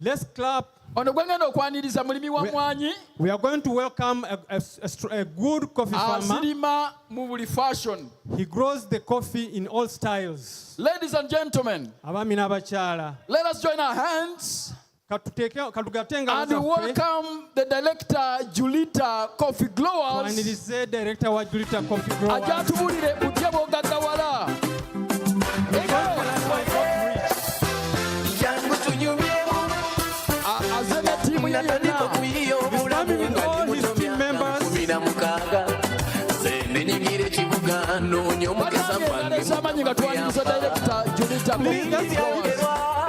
Let's clap. We are going to welcome a good coffee farmer. He grows the coffee in all styles. Ladies and gentlemen, let us join our hands and welcome the director Julita Coffee Growers.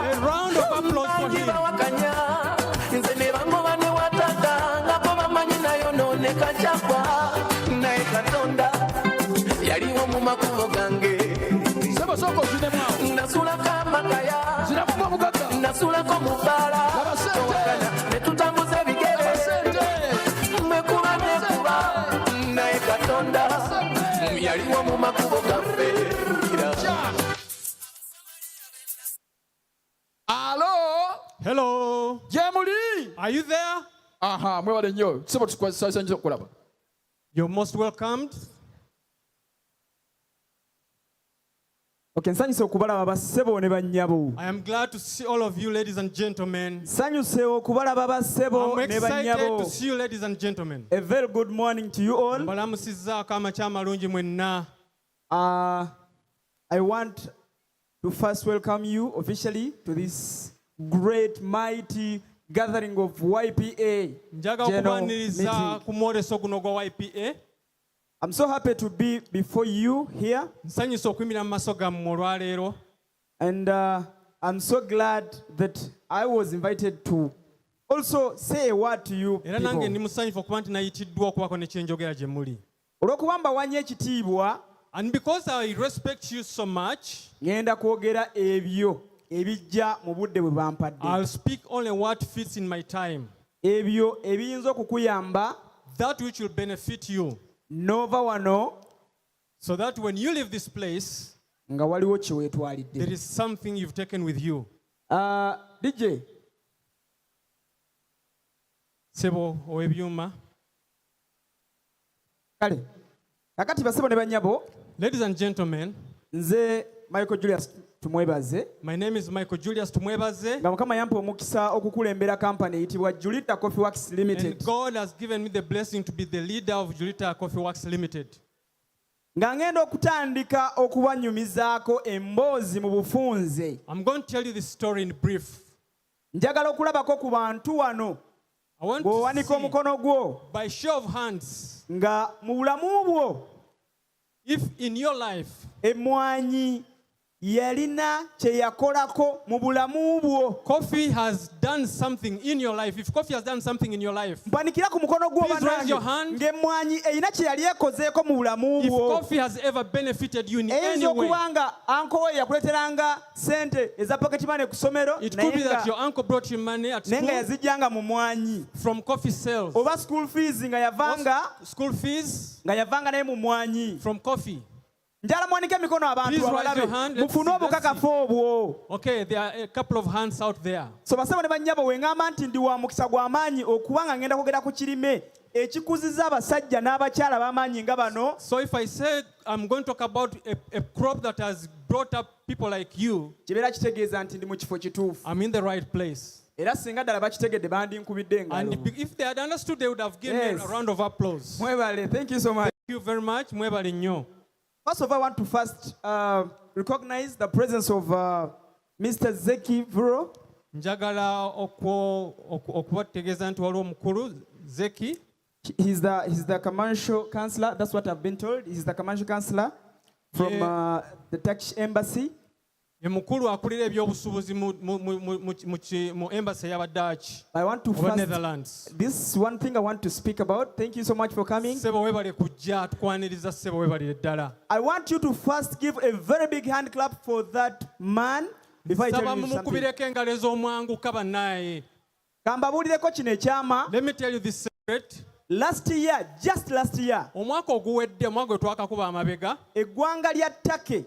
A round of applause for him. Hello. Are you there? You're most welcomed. I am glad to see all of you, ladies and gentlemen. I'm excited to see you, ladies and gentlemen. A very good morning to you all. I want to first welcome you officially to this great, mighty gathering of YPA General Meeting. I'm so happy to be before you here. And I'm so glad that I was invited to also say a word to you people. And because I respect you so much, I'll speak only what fits in my time. That which will benefit you. So that when you leave this place, there is something you've taken with you. DJ. Sebo owebyuma. Kale. Kakati basebo ne banyabo. Ladies and gentlemen, nze Michael Julius tumwebaze. My name is Michael Julius tumwebaze. Ngamukama yampa omukisa okukulembera company eyitibwa Julita Coffee Works Limited. And God has given me the blessing to be the leader of Julita Coffee Works Limited. Nga ngenda okutandika okubanyumizaako emboozi mu bufunze. I'm going to tell you this story in brief. Njagala okulabako ku bantu wano. I want to see by show of hands nga mu bulamu bwo if in your life emmwanyi yalina kye yakolako mu bulamu bwo. Coffee has done something in your life. If coffee has done something in your life, mpanikira ku mukono gwo banange ng'emmwanyi erina kye yali ekozeeko mu bulamu bwo. If coffee has ever benefited you in any way, okubanga uncle we yakuleteranga sente eza pocket money ku somero. It could be that your uncle brought you money at school nenga yazijjanga mu mwanyi from coffee sales. Oba school fees nga yavanga school fees nga yavanga naye mu mwanyi from coffee. Njala mwanike mikono abantu abalabe mufune obukakafu obwo. Okay, there are a couple of hands out there. So basebo ne bannyabo wengamba nti ndi wa mukisa gw'amaanyi okubanga ngenda kwogera ku kirime ekikuziza abasajja n'abakyala b'amaanyi nga bano. So if I said I'm going to talk about a crop that has brought up people like you, kibeera kitegeeza nti ndi mu kifo kituufu. I'm in the right place. Era singa ddala bakitegedde bandinkubidde engalo. And if they had understood, they would have given me a round of applause. Mwebale, thank you so much. Thank you very much. Mwebale nnyo. First of all, I want to first recognize the presence of Mr. Zeki Vuro. Njagala okubategeeza nti waliwo omukulu Zeki. He's the commercial counselor. That's what I've been told. He's the commercial counselor from the Turkish embassy. Mukulu akulira ebyobusuubuzi mu embassy y'aba Dutch. I want to Netherlands. This one thing I want to speak about. Thank you so much for coming. Sebo webale kujja tukwaniriza sebo webale ddala. I want you to first give a very big hand clap for that man before I tell you something. Mukubireko engalo ez'omwangu kaba naye. Kambabuulireko kino ekyama. Let me tell you this secret. Just last year. Omwaka oguwedde omwaka gwe twakakuba amabega. Eggwanga lya Turkey.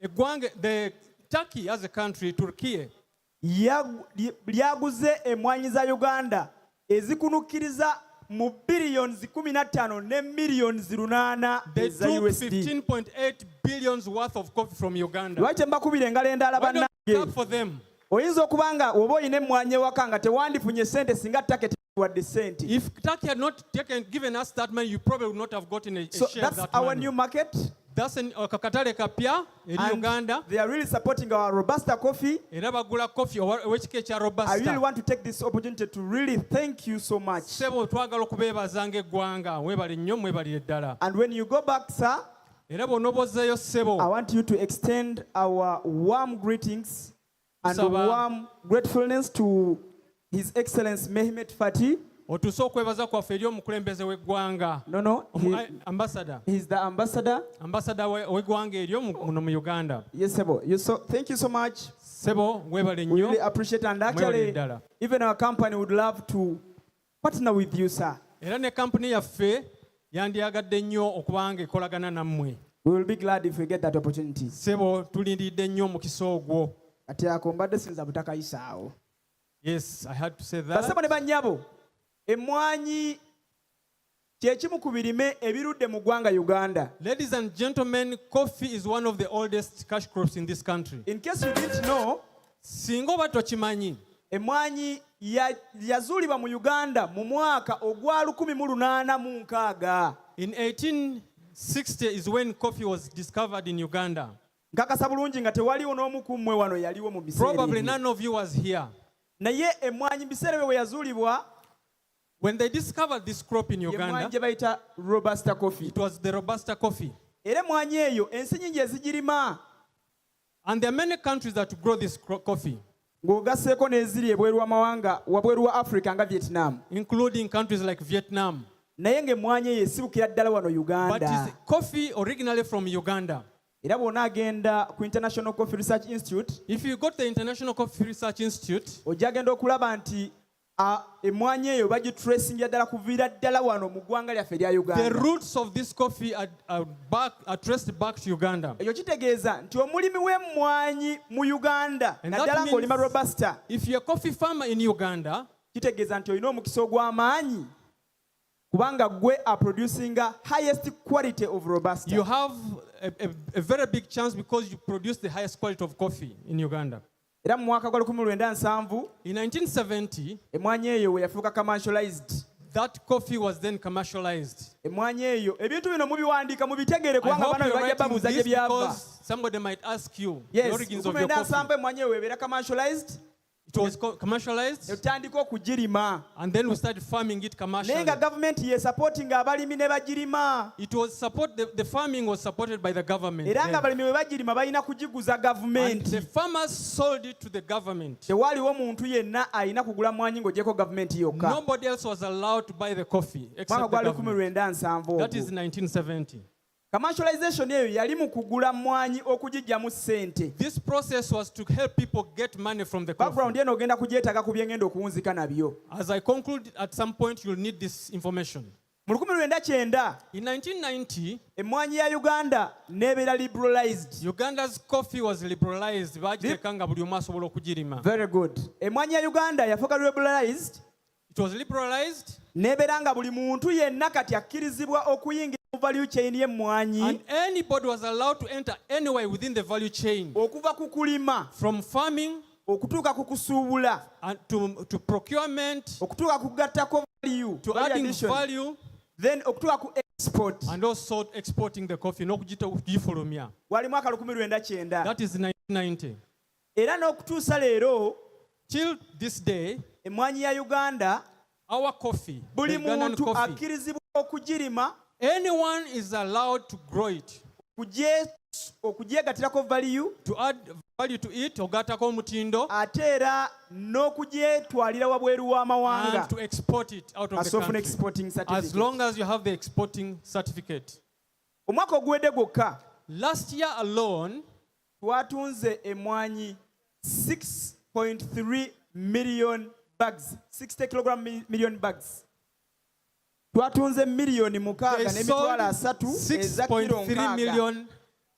The Turkey as a country, Turkey, lyaguze emmwanyi za Uganda ezikunukiriza mu billions 15 ne millions 8 eza USD. They took 15.8 billions worth of coffee from Uganda. Lwaki mbakubira engalo endala bannange? For them. Oyinza okubanga oba oyina emmwanyi ewaka nga tewandifunye sente singa Turkey wadde sente. If Turkey had not given us that money, you probably would not have gotten a so share that's of that our money. New market. That's kakatale kapya eri Uganda. They are really supporting our Robusta coffee. Era bagula coffee owekika ekya Robusta. I really want to take this opportunity to really thank you so much. Sebo twagala okubeebazanga eggwanga mwebale nnyo mwebalire ddala. And when you go back, sir, era bw'onobozzeeyo ssebo, I want you to extend our warm greetings and warm gratefulness to His Excellency Mehmet Fati. Otuuse okwebaza kwaffe eri omukulembeze w'eggwanga. No, ambassador. He's the ambassador. Ambassador w'eggwanga eryo muno mu Uganda. Yes, Sebo. Thank you so much. Sebo, mwebale nnyo. We really appreciate, and actually, even our company would love to partner with you, sir. Era ne company yaffe yandyagadde nnyo okubanga ekolagana nammwe. We will be glad if we get that opportunity. Sebo, tulindiridde nnyo omukisa ogwo. Ate akombadde sinza butakayisaawo. Yes, I had to say that. Basebo ne bannyabo, emmwanyi kye kimu ku birime ebirudde mu ggwanga Uganda. Ladies and gentlemen, coffee is one of the oldest cash crops in this country. In case you didn't know, singa oba tokimanyi, emmwanyi yazuulibwa mu Uganda mu mwaka ogwa 1860. In 1860 is when coffee was discovered in Uganda. Nkakasa bulungi nga tewaliwo n'omu ku mmwe wano yaliwo mu biseera. Probably none of you was here. Naye emmwanyi biseera bwe yazuulibwa, when they discovered this crop in Uganda, Robusta coffee. It was the Robusta coffee. Era emmwanyi eyo ensi nnyingi ezigirima. And there are many countries that grow this coffee. Ng'ogasseeko n'eziri ebweru w'amawanga wabweru wa Africa nga Vietnam. Including countries like Vietnam. Naye ng'emmwanyi eyo esibukira ddala wano Uganda. But it's coffee originally from Uganda. Era bw'ona agenda ku International Coffee Research Institute, if you go to the International Coffee Research Institute, ojja agenda okulaba nti emmwanyi eyo bagitracinga ddala kuviira ddala wano mu ggwanga lyaffe erya Uganda. The roots of this coffee are traced back to Uganda. Ekyo kitegeeza nti omulimi w'emmwanyi mu Uganda naddala ng'olima Robusta, if you're a coffee farmer in Uganda, kitegeeza nti olina omukisa ogw'amaanyi kubanga gwe are producing a highest quality of Robusta. You have a very big chance because you produce the highest quality of coffee in Uganda. Era mu mwaka gwa 1970, in 1970, emmwanyi eyo we yafuuka commercialized. That coffee was then commercialized. Emmwanyi eyo ebintu bino mubiwandiika mubitegeere kubanga bano bye bajja babuuza gye byava. Somebody might ask you the origins of your coffee. emmwanyi eyo ebeera commercialized. It was commercialized, and then we started farming it commercially. Government it was the farming was supported by the government. And the farmers sold it to the government. Nobody else was allowed to buy the coffee except the government. That is 1970. Commercialization eyo yali mu kugula mmwanyi okugijjamu ssente. This process was to help people get money from the coffee. Background eno ogenda kugyetaaga ku byengenda okuwunzika nabyo. As I conclude, at some point you'll need this information. Mu 1990, in 1990, emmwanyi ya Uganda n'ebeera liberalized. Uganda's coffee was liberalized. Bagiteekanga buli omu asobola okugirima. Very good. Emmwanyi ya Uganda yafuuka liberalized. It was liberalized. N'ebeera nga buli muntu yenna kati akkirizibwa okuyingira mu value chain y'emmwanyi. And anybody was allowed to enter anywhere within the value chain. Okuva ku kulima. From farming. Okutuuka ku kusuubula. And to procurement. Okutuuka ku kugattako value. To adding value. Then okutuuka ku export. And also exporting the coffee. N'okugifulumya. Wali mwaka 1990. That is 1990. Era n'okutuusa leero. Till this day. Emmwanyi ya Uganda. Our coffee. Buli muntu akkirizibwa okugirima. Anyone is allowed to grow it. Okugyegatirako value. To add value to it. Ogatako omutindo. Ate era n'okugyetwalira wabweru w'amawanga. And to export it out of the country. Exporting certificate. As long as you have the exporting certificate. Omwaka oguwedde gwokka. Last year alone. Twatunze emmwanyi 6.3 million bags. 60 kilogram million bags. Twatunze miliyoni 6.3 eza kilo 6.3 million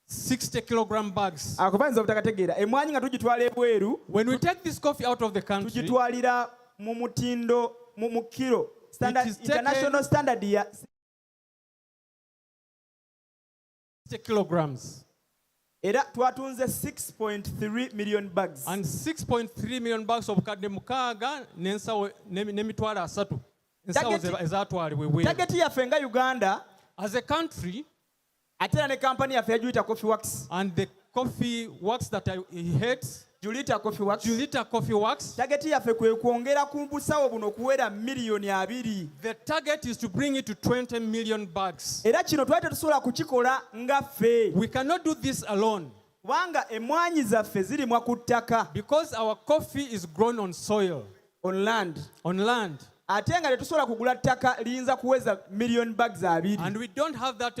60 kilogram bags. Akubanza obutakategeera emwanyi nga tugitwala ebweru. When we take this coffee out of the country, tugitwalira mu mutindo mu kilo standard international standard ya 60 kilograms. Era twatunze 6.3 million bags. And 6.3 million bags of kadde mukaaga n'ensawo n'emitwalo asatu. Ensawo ezaatwalibwa ebweru. Target yaffe nga Uganda, as a country, ate ne company yaffe ya Julita Coffee Works, and the coffee works that he hates, Julita Coffee Works, Julita Coffee Works, target yaffe kwe kwongera ku busawo buno okuwera miliyoni 2. the target is to bring it to 20 million bags. Era kino twali tetusobola kukikola nga ffe. We cannot do this alone. Kubanga emwanyi zaffe zirimwa ku ttaka. Because our coffee is grown on soil. On land. On land. Ate nga tetusobola kugula ttaka liyinza kuweza million bags 2. And we don't have that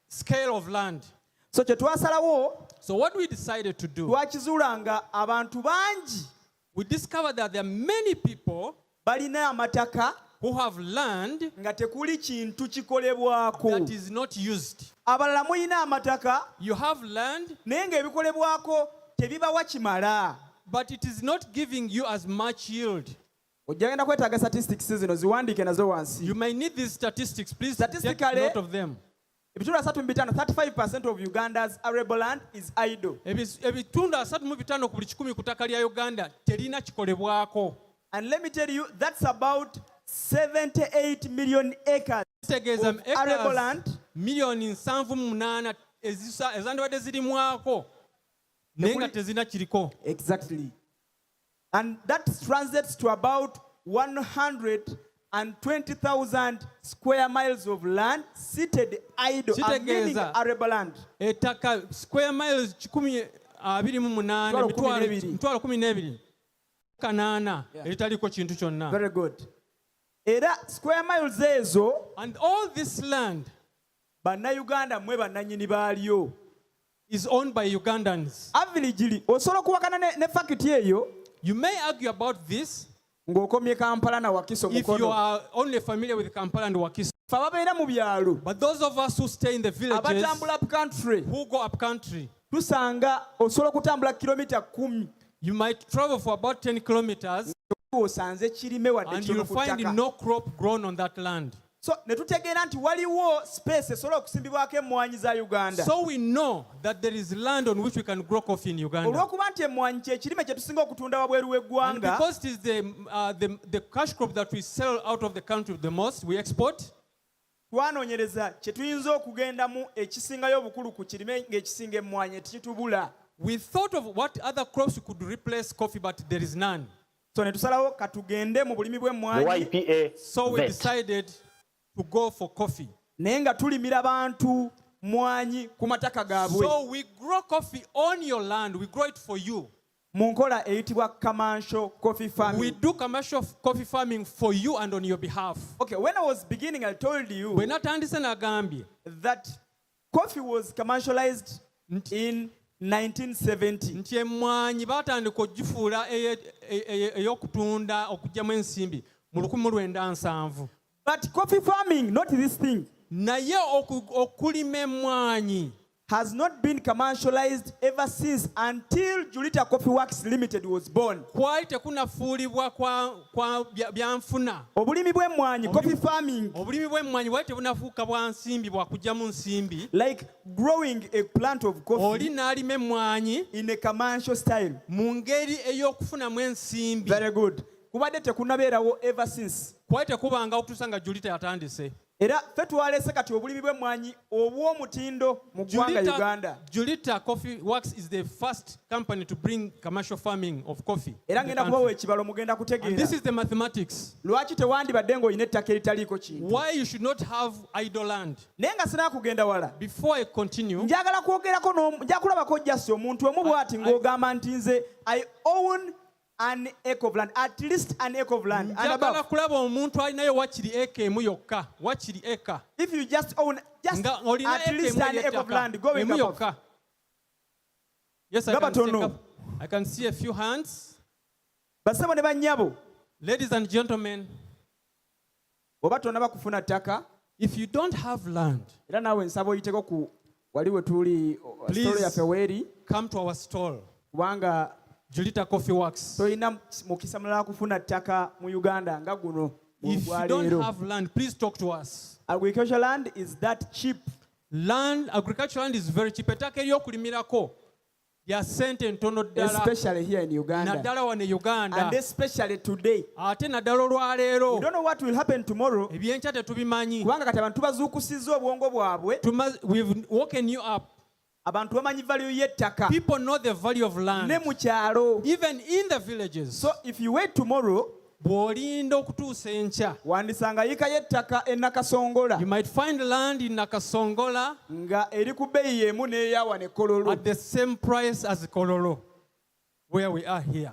scale of land. So kye twasalawo, so what we decided to do, twakizuula nga abantu bangi, we discovered that there are many people balina amataka who have land nga tekuli kintu kikolebwako. that is not used. Abalala muyina amataka, you have land, naye ng'ebikolebwako tebibawa kimala. but it is not giving you as much yield. Ojjagenda kwetaaga statistics zino ziwandiike nazo wansi. You may need these statistics. Please take Statistically, note of them. Ebitundu 35% of Uganda's arable land is idle. Ebitundu 35 ku buli 100 ku ttaka lya Uganda terina kikolebwako. And let me tell you, that's about 78 million acres of arable land. Millioni 78 ezandibadde zirimwako naye nga tezina kiriko. Exactly. And that translates to about 120,000 square miles of land seated idle, meaning arable land. Ettaka square miles 128 kanaana eritaliko kintu kyonna. Very good. Era square miles ezo, and all this land bannayuganda mwe bannannyini baalyo, is owned by Ugandans. Averagely osobola okuwakana ne fact eyo. You may argue about this ng'okomye Kampala na Wakiso mukono. if you are only familiar with Kampala and Wakiso. Fa babeera mu byalo, but those of us who stay in the villages, abatambula up country, who go up country, tusanga osobola okutambula kilomita 10. you might travel for about 10 kilometers osanze kirime wadde and you'll find no crop grown on that land. So ne tutegeera nti waliwo space esobola okusimbibwako emmwanyi za Uganda. So we know that there is land on which we can grow coffee in Uganda. Olw'okuba nti emmwanyi kye kirime kye tusinga okutunda wabweru w'eggwanga. And because it is the cash crop that we sell out of the country the most, we export. Twanoonyereza kye tuyinza okugendamu ekisingayo obukulu ku kirime ng'ekisinga emmwanyi tekitubula. We thought of what other crops could replace coffee, but there is none. So ne tusalawo katugende mu bulimi bw'emmwanyi. So we decided to go for coffee. Naye nga tulimira bantu mwanyi ku mataka gaabwe. So we grow coffee on your land. We grow it for you. Mu nkola eyitibwa commercial coffee farming. We do commercial coffee farming for you and on your behalf. Okay, when I was beginning, I told you that coffee was commercialized in 1970. Nti emmwanyi batandika ogifuula ey'okutunda okugyamu ensimbi mu 1970. But coffee farming, not this thing, naye okulima emmwanyi has not been commercialized ever since until Julita Coffee Works Limited was born. Kwali tekunafuulibwa kwa byanfuna. Obulimi bw'emmwanyi, coffee farming. Obulimi bw'emmwanyi bwali tebunafuuka bwa nsimbi bwa kugyamu nsimbi. Like growing a plant of coffee. Oli n'alima emmwanyi in a commercial style. Mu ngeri ey'okufunamu ensimbi. Very good. Kubadde tekunabeerawo ever since. Kwali tekubanga okutuusa nga Julita yatandise. Era ffe twalese kati obulimi bw'emmwanyi obw'omutindo mu ggwanga Uganda. Julita Coffee Works is the first company to bring commercial farming of coffee. Era ngenda kubawa ekibalo mugenda kutegeera. This is the mathematics. Lwaki tewandibadde ng'olina ettaka eritaliiko kintu? Why you should not have idle land. Naye nga sinaa kugenda wala. Before I continue, njagala kulabako jasi omuntu omu bw'ati ng'ogamba nti nze I own an acre of land, at least an acre of land. Njagala kulaba omuntu alinayo wakiri eka emu yokka, wakiri eka. If you just own just at least an acre of land, going above. Yes, I can see a few hands. Basebo ne bannyabo. Ladies and gentlemen, oba tonnaba kufuna ttaka, if you don't have land, era naawe nsaba oyiteko ku please come to our stall. Julita Coffee Works. If you don't have land, please talk to us. Agricultural land is that cheap. Agricultural land is very cheap. Especially here in Uganda. And especially today. We don't know what will happen tomorrow. We've woken you up. People know the value of land. Even in the villages. So if you wait tomorrow, you might find land in Nakasongola at the same price as Kololo, where we are here.